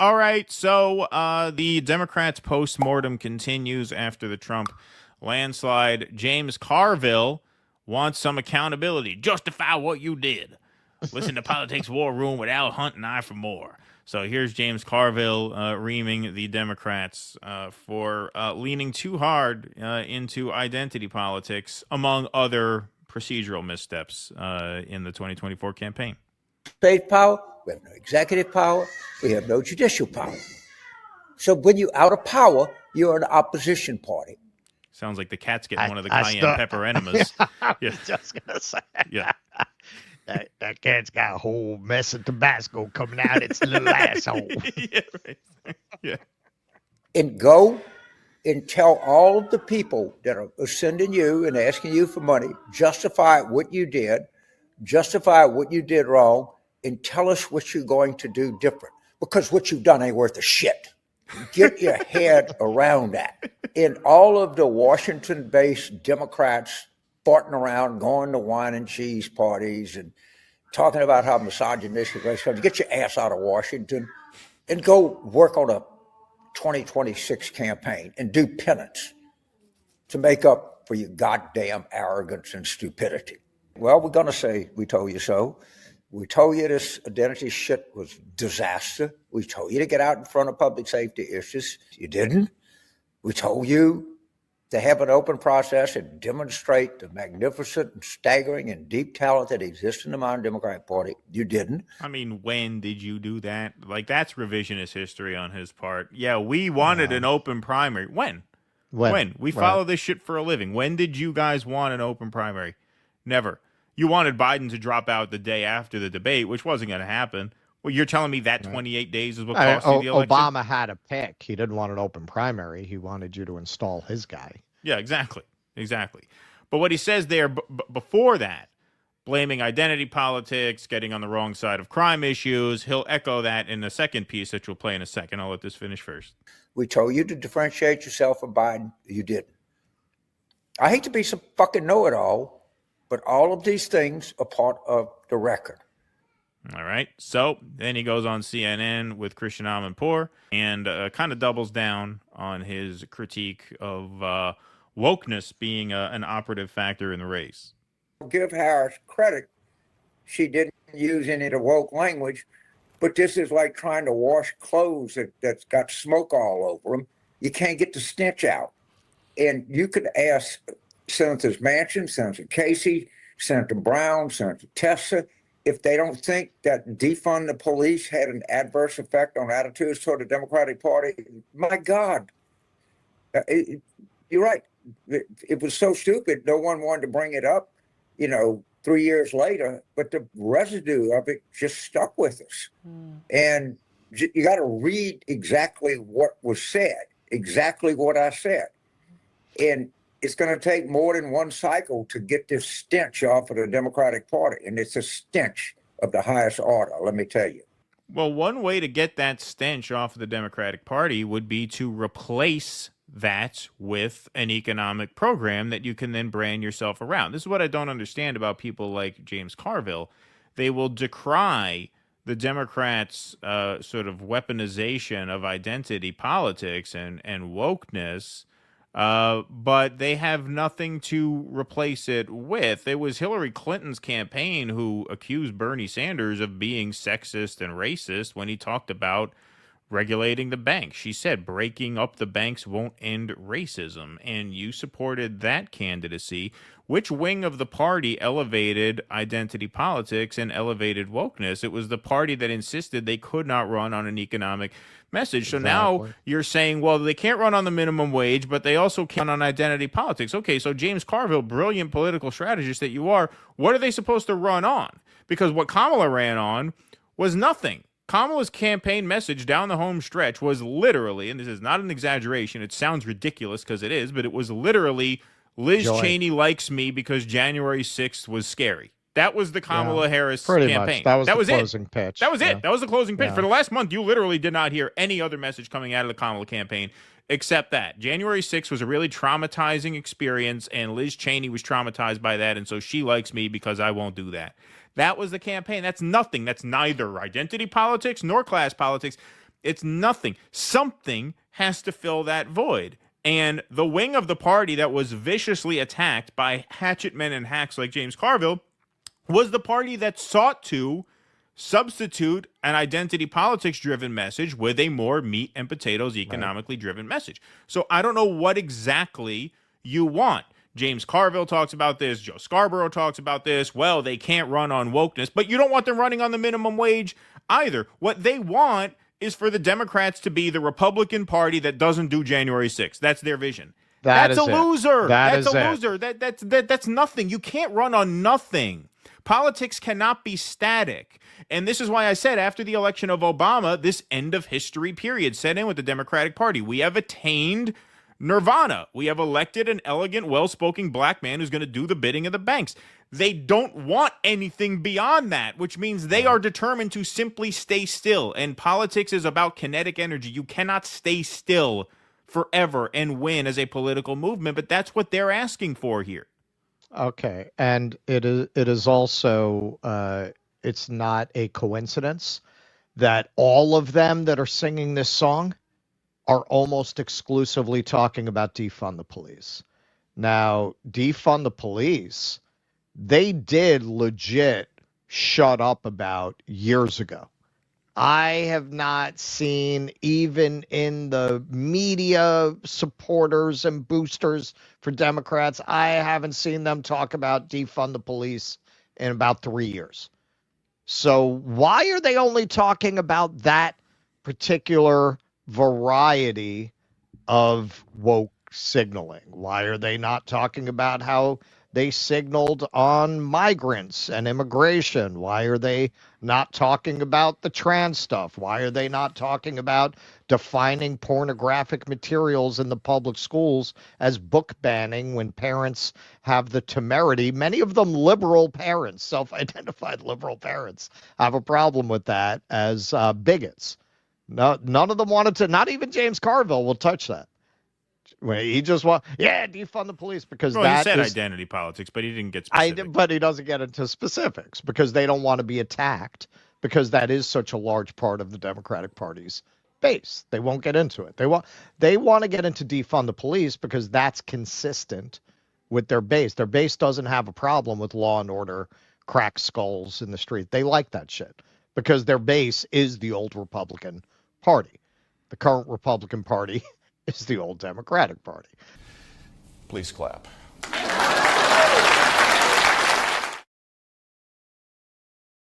All right, so the Democrats' postmortem continues after the Trump landslide. James Carville wants some accountability. Justify what you did. Listen to Politics War Room with Al Hunt and I for more. So here's James Carville reaming the Democrats for leaning too hard into identity politics, among other procedural missteps in the 2024 campaign. State power, we have no executive power, we have no judicial power. So when you're out of power, you're an opposition party. Sounds like the cat's getting one of the cayenne pepper enemas. I was just going to say. Yeah. That cat's got a whole mess of Tabasco coming out its little asshole. Yeah, right. Yeah. And go and tell all of the people that are sending you and asking you for money, justify what you did, justify what you did wrong, and tell us what you're going to do different. Because what you've done ain't worth a shit. Get your head around that. And all of the Washington-based Democrats farting around, going to wine and cheese parties and talking about how misogynistic race is, get your ass out of Washington and go work on a 2026 campaign and do penance to make up for your goddamn arrogance and stupidity. Well, we're going to say, we told you so. We told you this identity shit was disaster. We told you to get out in front of public safety issues. You didn't. We told you to have an open process and demonstrate the magnificent and staggering and deep talent that exists in the modern Democratic Party. You didn't. I mean, when did you do that? Like, that's revisionist history on his part. Yeah, we wanted an open primary. When? We follow this shit for a living. When did you guys want an open primary? Never. You wanted Biden to drop out the day after the debate, which wasn't going to happen. Well, you're telling me that 28 days is what cost you the election? Obama had a pick. He didn't want an open primary. He wanted you to install his guy. Yeah, exactly. But what he says there before that, blaming identity politics, getting on the wrong side of crime issues, he'll echo that in the second piece that you'll play in a second. I'll let this finish first. We told you to differentiate yourself from Biden. You didn't. I hate to be some fucking know-it-all, but all of these things are part of the record. All right. So then he goes on CNN with Christian Amanpour and kind of doubles down on his critique of wokeness being an operative factor in the race. Give Harris credit. She didn't use any of the woke language, but this is like trying to wash clothes that's got smoke all over them. You can't get the stench out. And you could ask Senators Manchin, Senator Casey, Senator Brown, Senator Tessa, if they don't think that defund the police had an adverse effect on attitudes toward the Democratic Party. My God, you're right. It was so stupid. No one wanted to bring it up, 3 years later, but the residue of it just stuck with us. And you got to read exactly what was said, exactly what I said. And it's going to take more than one cycle to get this stench off of the Democratic Party. And it's a stench of the highest order, let me tell you. Well, one way to get that stench off of the Democratic Party would be to replace that with an economic program that you can then brand yourself around. This is what I don't understand about people like James Carville. They will decry the Democrats' sort of weaponization of identity politics and wokeness, but they have nothing to replace it with. It was Hillary Clinton's campaign who accused Bernie Sanders of being sexist and racist when he talked about regulating the banks. She said breaking up the banks won't end racism, and you supported that candidacy. Which wing of the party elevated identity politics and elevated wokeness? It was the party that insisted they could not run on an economic message. So now you're saying, well, they can't run on the minimum wage, but they also can't run on identity politics. Okay, so James Carville, brilliant political strategist that you are, what are they supposed to run on? Because what Kamala ran on was nothing. Kamala's campaign message down the home stretch was literally, and this is not an exaggeration, it sounds ridiculous because it is, but it was literally, Liz Cheney likes me because January 6th was scary. That was the Kamala Harris campaign. That was the closing pitch. That was it. That was the closing pitch. For the last month, you literally did not hear any other message coming out of the Kamala campaign except that. January 6th was a really traumatizing experience, and Liz Cheney was traumatized by that, and so she likes me because I won't do that. That was the campaign. That's nothing. That's neither identity politics nor class politics. It's nothing. Something has to fill that void. And the wing of the party that was viciously attacked by hatchet men and hacks like James Carville was the party that sought to substitute an identity politics driven message with a more meat and potatoes economically driven message. So I don't know what exactly you want. James Carville talks about this. Joe Scarborough talks about this. Well, they can't run on wokeness, but you don't want them running on the minimum wage either. What they want is for the Democrats to be the Republican Party that doesn't do January 6th. That's their vision. That's a loser. That's a loser. That's nothing. You can't run on nothing. Politics cannot be static. And this is why I said after the election of Obama, this end of history period set in with the Democratic Party. We have attained nirvana. We have elected an elegant, well-spoken black man who's going to do the bidding of the banks. They don't want anything beyond that, which means they are determined to simply stay still. And politics is about kinetic energy. You cannot stay still forever and win as a political movement, but that's what they're asking for here. Okay, and it is also it's not a coincidence that all of them that are singing this song are almost exclusively talking about defund the police. Now, defund the police, they did legit shut up about years ago. I have not seen, even in the media supporters and boosters for Democrats, I haven't seen them talk about defund the police in about 3 years. So why are they only talking about that particular variety of woke signaling? Why are they not talking about how they signaled on migrants and immigration? Why are they not talking about the trans stuff? Why are they not talking about defining pornographic materials in the public schools as book banning when parents have the temerity? Many of them liberal parents, self-identified liberal parents, have a problem with that as bigots. No, none of them wanted to, not even James Carville will touch that. He just defund the police because he said identity politics, but he didn't get specific. But he doesn't get into specifics because they don't want to be attacked, because that is such a large part of the Democratic Party's base. They won't get into it. They want to get into defund the police because that's consistent with their base. Their base doesn't have a problem with law and order, cracked skulls in the street. They like that shit because their base is the old Republican Party. The current Republican Party is the old Democratic Party. Please clap.